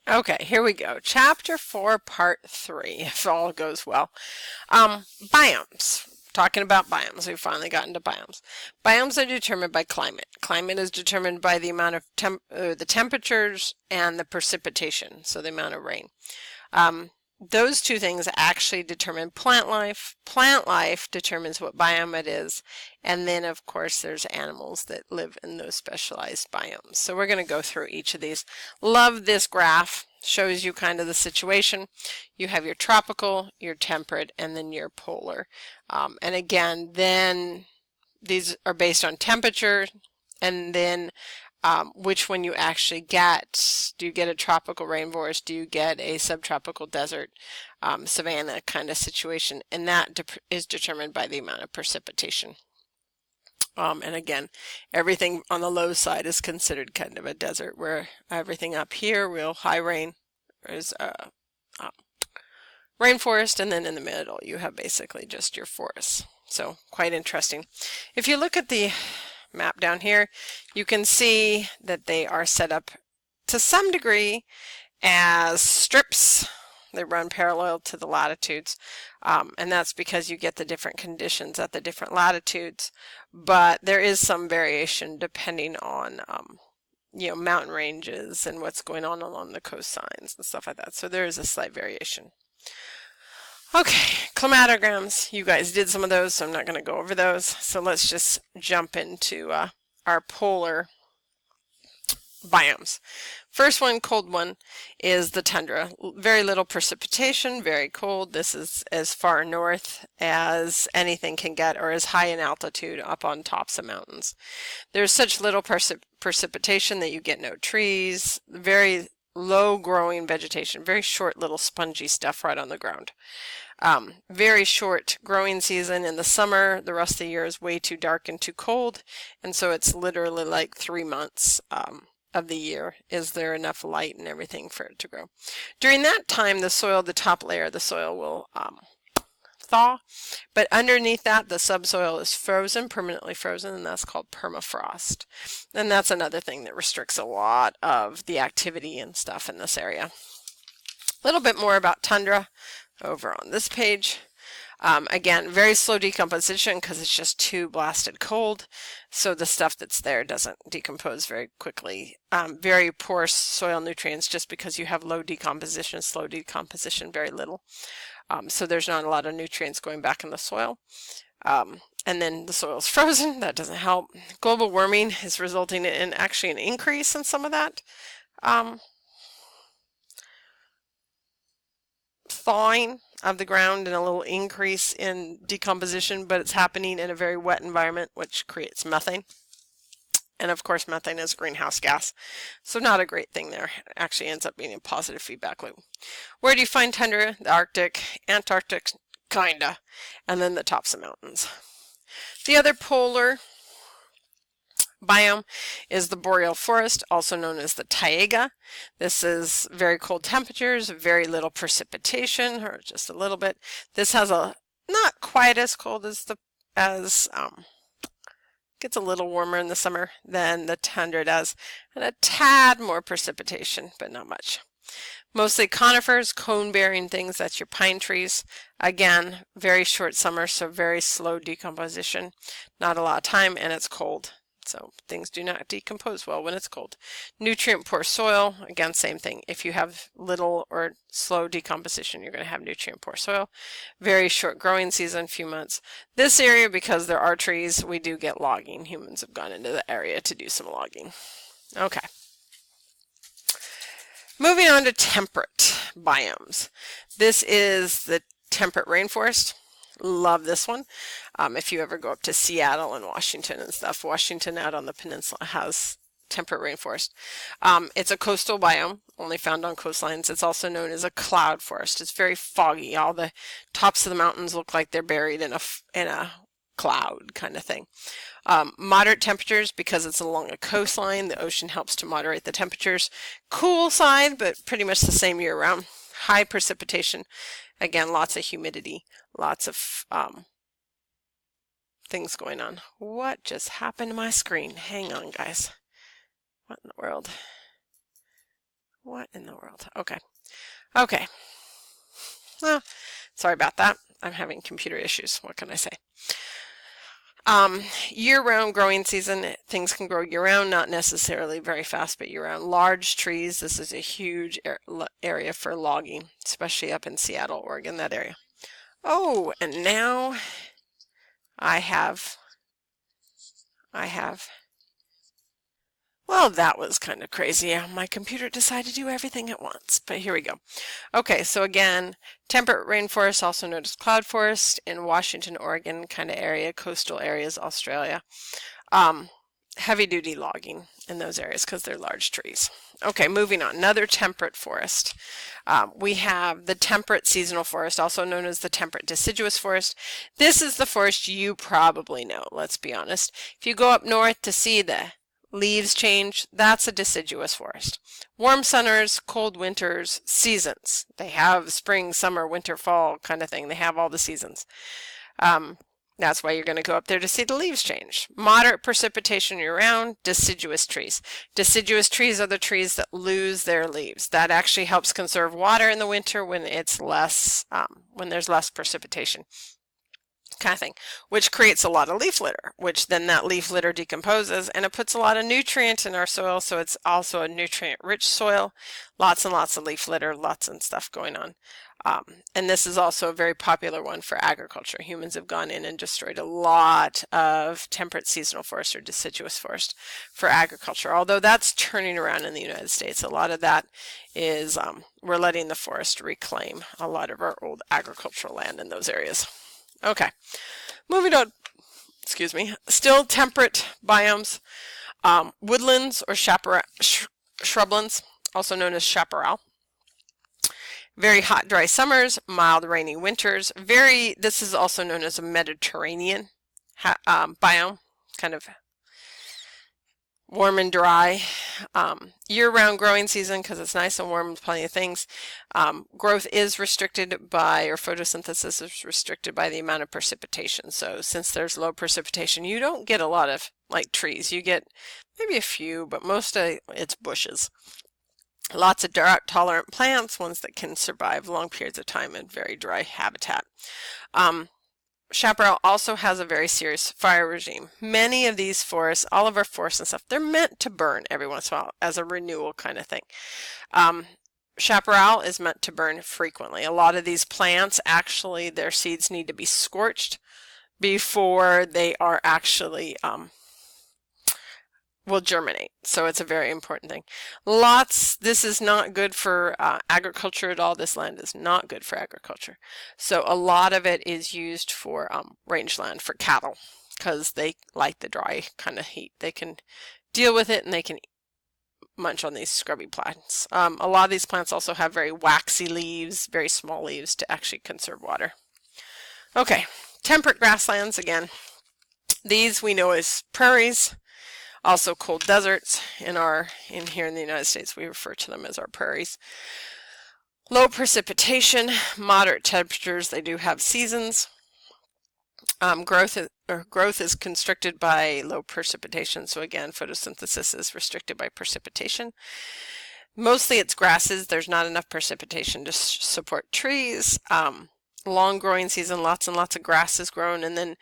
Okay, here we go. Chapter 4, Part 3, if all goes well. Biomes. Talking about biomes, we finally got into biomes. Biomes are determined by climate. Climate is determined by the amount of the temperatures and the precipitation, so the amount of rain. Those two things actually determine plant life. Plant life determines what biome it is. And then, of course, there's animals that live in those specialized biomes. So we're going to go through each of these. Love this graph. Shows you kind of the situation. You have your tropical, your temperate, and then your polar. And again, then these are based on temperature, and then which one you actually get. Do you get a tropical rainforest? Do you get a subtropical desert, savanna kind of situation? And that is determined by the amount of precipitation. And again, everything on the low side is considered kind of a desert, where everything up here, real high rain, is a rainforest, and then in the middle you have basically just your forests. So quite interesting. If you look at the map down here, you can see that they are set up to some degree as strips. They run parallel to the latitudes, and that's because you get the different conditions at the different latitudes, but there is some variation depending on mountain ranges and what's going on along the coastlines and stuff like that. So there is a slight variation. Okay, climatograms. You guys did some of those, so I'm not going to go over those. So let's just jump into our polar biomes. First one, cold one, is the tundra. Very little precipitation, very cold. This is as far north as anything can get, or as high in altitude up on tops of mountains. There's such little precipitation that you get no trees, very low growing vegetation, very short little spongy stuff right on the ground. Very short growing season in the summer. The rest of the year is way too dark and too cold, and so it's literally like 3 months of the year is there enough light and everything for it to grow. During that time, the soil, the top layer of the soil will thaw, but underneath that the subsoil is frozen, permanently frozen, and that's called permafrost. And that's another thing that restricts a lot of the activity and stuff in this area. A little bit more about tundra over on this page. Again, very slow decomposition because it's just too blasted cold, so the stuff that's there doesn't decompose very quickly. Very poor soil nutrients just because you have low decomposition, slow decomposition, very little. So there's not a lot of nutrients going back in the soil. And then the soil's frozen. That doesn't help. Global warming is resulting in actually an increase in some of that thawing of the ground and a little increase in decomposition, but it's happening in a very wet environment, which creates methane. And of course, methane is a greenhouse gas, so not a great thing there. It actually ends up being a positive feedback loop. Where do you find tundra? The Arctic, Antarctic, kinda, and then the tops of mountains. The other polar biome is the boreal forest, also known as the taiga. This is very cold temperatures, very little precipitation, or just a little bit. This has a not quite as cold as gets a little warmer in the summer than the tundra does, and a tad more precipitation, but not much. Mostly conifers, cone-bearing things, that's your pine trees. Again, very short summer, so very slow decomposition, not a lot of time, and it's cold. So things do not decompose well when it's cold. Nutrient poor soil, again, same thing. If you have little or slow decomposition, you're going to have nutrient poor soil. Very short growing season, few months. This area, because there are trees, we do get logging. Humans have gone into the area to do some logging. Okay. Moving on to temperate biomes. This is the temperate rainforest. Love this one. If you ever go up to Seattle and Washington and stuff, Washington out on the peninsula has temperate rainforest. It's a coastal biome, only found on coastlines. It's also known as a cloud forest. It's very foggy. All the tops of the mountains look like they're buried in a cloud kind of thing. Moderate temperatures because it's along a coastline. The ocean helps to moderate the temperatures. Cool side, but pretty much the same year round. High precipitation. Again, lots of humidity, lots of things going on. What just happened to my screen? Hang on, guys. What in the world? What in the world? Okay. Okay. Well, sorry about that. I'm having computer issues. What can I say? Year-round growing season, things can grow year-round, not necessarily very fast, but year-round. Large trees, this is a huge area for logging, especially up in Seattle, Oregon, that area. Oh, and now I have, well, that was kind of crazy. My computer decided to do everything at once, but here we go. Okay, so again, temperate rainforest, also known as cloud forest, in Washington, Oregon kind of area, coastal areas, Australia. Heavy-duty logging in those areas because they're large trees. Okay, moving on. Another temperate forest. We have the temperate seasonal forest, also known as the temperate deciduous forest. This is the forest you probably know, let's be honest. If you go up north to see the leaves change, that's a deciduous forest. Warm summers, cold winters, seasons. They have spring, summer, winter, fall kind of thing. They have all the seasons. That's why you're going to go up there to see the leaves change. Moderate precipitation year-round, deciduous trees. Deciduous trees are the trees that lose their leaves. That actually helps conserve water in the winter when it's less, when there's less precipitation, kind of thing, which creates a lot of leaf litter, which then that leaf litter decomposes and it puts a lot of nutrient in our soil, so it's also a nutrient-rich soil. Lots and lots of leaf litter, lots and stuff going on. And this is also a very popular one for agriculture. Humans have gone in and destroyed a lot of temperate seasonal forest or deciduous forest for agriculture, although that's turning around in the United States. A lot of that is we're letting the forest reclaim a lot of our old agricultural land in those areas. Okay, moving on, excuse me, still temperate biomes, woodlands or shrublands, also known as chaparral. Very hot, dry summers, mild, rainy winters. This is also known as a Mediterranean biome, kind of warm and dry. Year-round growing season because it's nice and warm with plenty of things. Growth is restricted by, or photosynthesis is restricted by the amount of precipitation. So since there's low precipitation, you don't get a lot of like trees. You get maybe a few, but most of it's bushes. Lots of drought-tolerant plants, ones that can survive long periods of time in very dry habitat. Chaparral also has a very serious fire regime. Many of these forests, all of our forests and stuff, they're meant to burn every once in a while as a renewal kind of thing. Chaparral is meant to burn frequently. A lot of these plants, actually, their seeds need to be scorched before they are actually will germinate. So it's a very important thing. This is not good for agriculture at all. This land is not good for agriculture. So a lot of it is used for rangeland for cattle because they like the dry kind of heat. They can deal with it and they can munch on these scrubby plants. A lot of these plants also have very waxy leaves, very small leaves to actually conserve water. Okay, temperate grasslands again. These we know as prairies. Also cold deserts in here in the United States, we refer to them as our prairies. Low precipitation, moderate temperatures, they do have seasons. Growth is constricted by low precipitation, so again, photosynthesis is restricted by precipitation. Mostly it's grasses, there's not enough precipitation to support trees. Long growing season, lots and lots of grass is grown, and then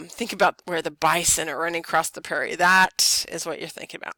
think about where the bison are running across the prairie. That is what you're thinking about.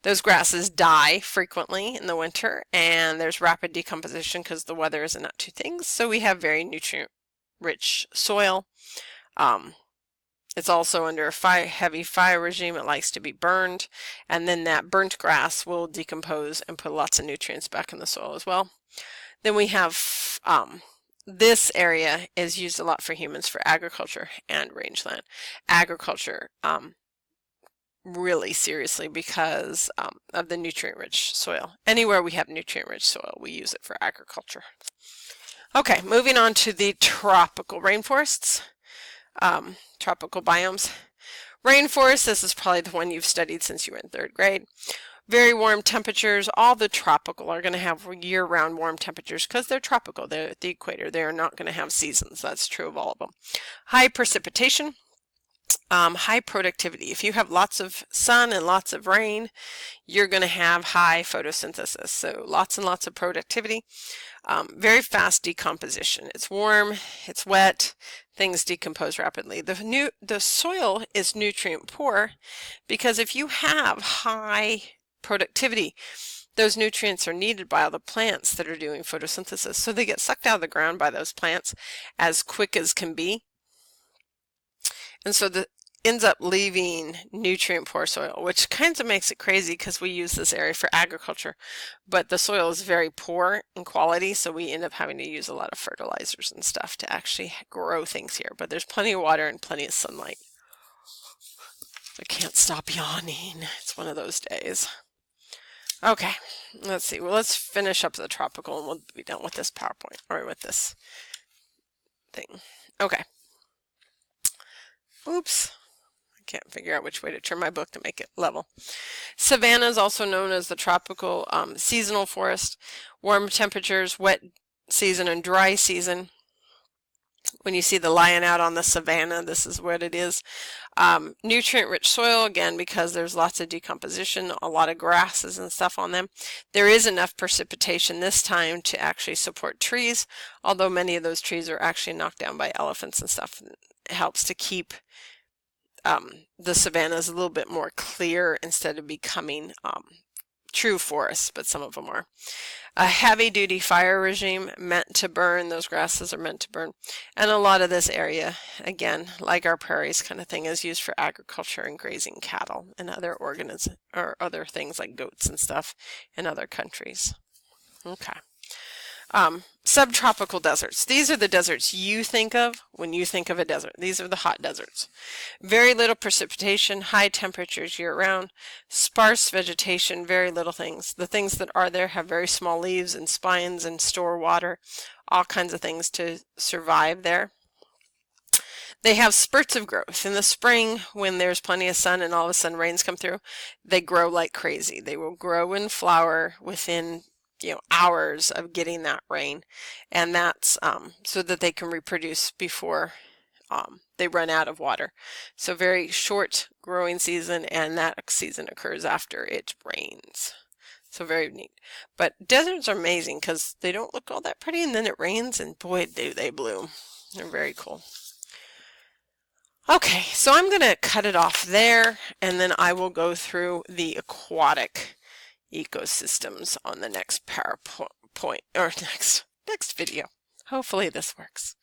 Those grasses die frequently in the winter, and there's rapid decomposition because the weather isn't up to things, so we have very nutrient-rich soil. It's also under a heavy fire regime. It likes to be burned, and then that burnt grass will decompose and put lots of nutrients back in the soil as well. Then we have this area is used a lot for humans for agriculture and rangeland. Agriculture really seriously because of the nutrient-rich soil. Anywhere we have nutrient-rich soil, we use it for agriculture. Okay, moving on to the tropical rainforests, tropical biomes. Rainforest, this is probably the one you've studied since you were in 3rd grade. Very warm temperatures. All the tropical are going to have year-round warm temperatures because they're tropical. They're at the equator. They are not going to have seasons. That's true of all of them. High precipitation. high productivity. If you have lots of sun and lots of rain, you're going to have high photosynthesis. So lots and lots of productivity. Very fast decomposition. It's warm, it's wet, things decompose rapidly. The soil is nutrient poor because if you have high productivity, those nutrients are needed by all the plants that are doing photosynthesis. So they get sucked out of the ground by those plants as quick as can be. And so the ends up leaving nutrient poor soil, which kind of makes it crazy because we use this area for agriculture, but the soil is very poor in quality, so we end up having to use a lot of fertilizers and stuff to actually grow things here. But there's plenty of water and plenty of sunlight. I can't stop yawning. It's one of those days. Okay, let's see. Well, let's finish up the tropical and we'll be done with this PowerPoint, or with this thing. Okay. Oops. Can't figure out which way to turn my book to make it level. Savanna is also known as the tropical seasonal forest. Warm temperatures, wet season, and dry season. When you see the lion out on the savanna, this is what it is. Nutrient-rich soil, again, because there's lots of decomposition, a lot of grasses and stuff on them. There is enough precipitation this time to actually support trees, although many of those trees are actually knocked down by elephants and stuff. It helps to keep the savannas a little bit more clear instead of becoming true forests, but some of them are. A heavy-duty fire regime meant to burn, those grasses are meant to burn, and a lot of this area, again, like our prairies kind of thing, is used for agriculture and grazing cattle and other organisms, or other things like goats and stuff in other countries. Okay. Subtropical deserts. These are the deserts you think of when you think of a desert. These are the hot deserts. Very little precipitation, high temperatures year-round, sparse vegetation, very little things. The things that are there have very small leaves and spines and store water, all kinds of things to survive there. They have spurts of growth. In the spring, when there's plenty of sun and all of a sudden rains come through, they grow like crazy. They will grow and flower within hours of getting that rain, and that's so that they can reproduce before they run out of water. So very short growing season, and that season occurs after it rains. So very neat. But deserts are amazing because they don't look all that pretty, and then it rains, and boy, do they bloom. They're very cool. Okay, so I'm going to cut it off there, and then I will go through the aquatic ecosystems on the next PowerPoint or next video. Hopefully this works.